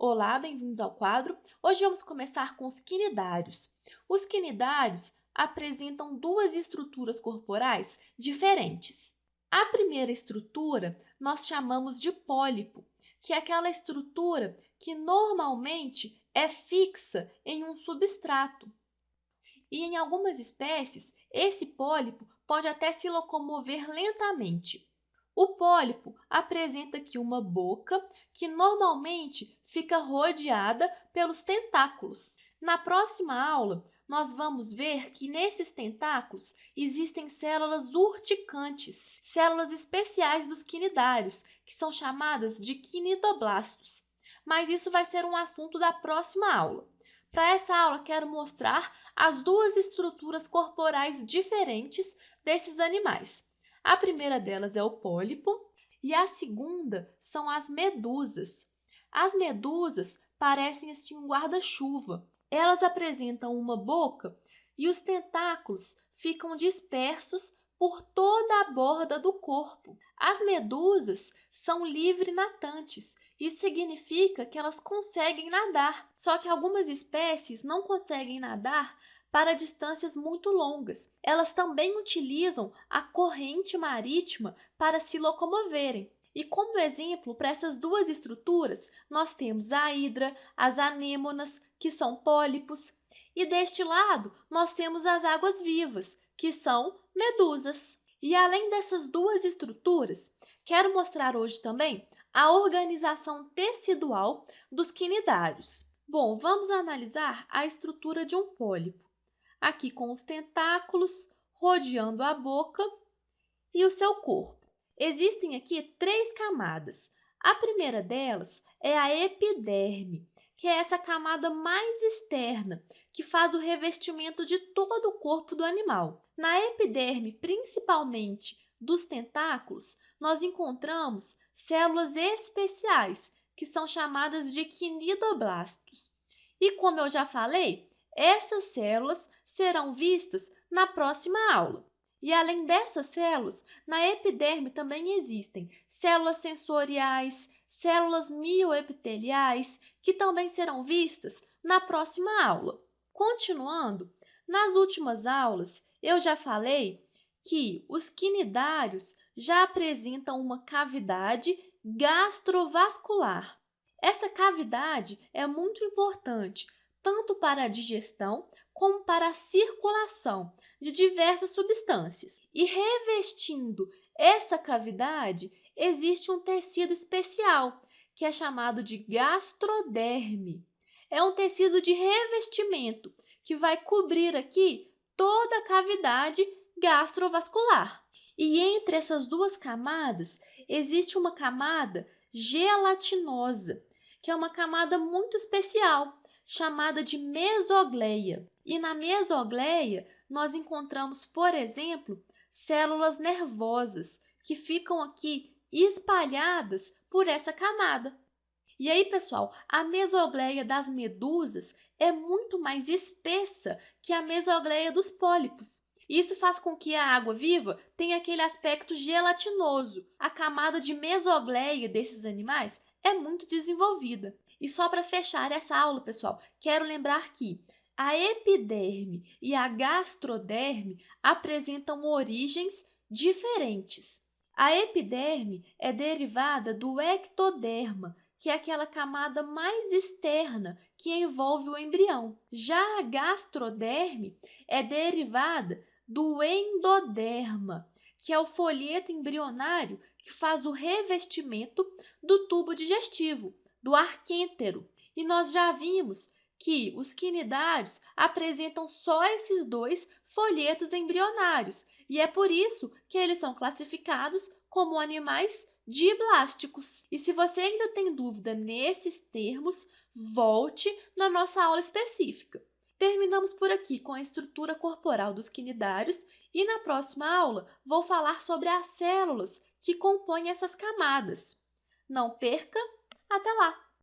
Olá, bem-vindos ao quadro. Hoje vamos começar com os quinidários. Os quinidários apresentam duas estruturas corporais diferentes. A primeira estrutura nós chamamos de pólipo, que é aquela estrutura que normalmente é fixa em um substrato. E em algumas espécies, esse pólipo pode até se locomover lentamente. O pólipo apresenta aqui uma boca que normalmente fica rodeada pelos tentáculos. Na próxima aula, nós vamos ver que nesses tentáculos existem células urticantes, células especiais dos quinidários, que são chamadas de quinidoblastos. Mas isso vai ser um assunto da próxima aula. Para essa aula, quero mostrar as duas estruturas corporais diferentes desses animais. A primeira delas é o pólipo e a segunda são as medusas. As medusas parecem assim um guarda-chuva. Elas apresentam uma boca e os tentáculos ficam dispersos por toda a borda do corpo. As medusas são livre-natantes. Isso significa que elas conseguem nadar, só que algumas espécies não conseguem nadar para distâncias muito longas. Elas também utilizam a corrente marítima para se locomoverem. E como exemplo para essas duas estruturas, nós temos a hidra, as anêmonas, que são pólipos, e deste lado nós temos as águas-vivas, que são medusas. E além dessas duas estruturas, quero mostrar hoje também a organização tecidual dos quinidários. Bom, vamos analisar a estrutura de um pólipo. Aqui com os tentáculos rodeando a boca e o seu corpo. Existem aqui três camadas. A primeira delas é a epiderme, que é essa camada mais externa, que faz o revestimento de todo o corpo do animal. Na epiderme, principalmente dos tentáculos, nós encontramos células especiais, que são chamadas de quinidoblastos. E como eu já falei, essas células serão vistas na próxima aula. E além dessas células, na epiderme também existem células sensoriais, células mioepiteliais, que também serão vistas na próxima aula. Continuando, nas últimas aulas eu já falei que os quinidários já apresentam uma cavidade gastrovascular. Essa cavidade é muito importante tanto para a digestão como para a circulação de diversas substâncias. E revestindo essa cavidade, existe um tecido especial, que é chamado de gastroderme. É um tecido de revestimento que vai cobrir aqui toda a cavidade gastrovascular. E entre essas duas camadas, existe uma camada gelatinosa, que é uma camada muito especial, chamada de mesogleia. E na mesogleia, nós encontramos, por exemplo, células nervosas que ficam aqui espalhadas por essa camada. E aí, pessoal, a mesogleia das medusas é muito mais espessa que a mesogleia dos pólipos. Isso faz com que a água-viva tenha aquele aspecto gelatinoso. A camada de mesogleia desses animais é muito desenvolvida. E só para fechar essa aula, pessoal, quero lembrar que a epiderme e a gastroderme apresentam origens diferentes. A epiderme é derivada do ectoderma, que é aquela camada mais externa que envolve o embrião. Já a gastroderme é derivada do endoderma, que é o folheto embrionário que faz o revestimento do tubo digestivo, do arquêntero. E nós já vimos que os quinidários apresentam só esses dois folhetos embrionários, e é por isso que eles são classificados como animais diblásticos. E se você ainda tem dúvida nesses termos, volte na nossa aula específica. Terminamos por aqui com a estrutura corporal dos quinidários e na próxima aula vou falar sobre as células que compõem essas camadas. Não perca! Até lá!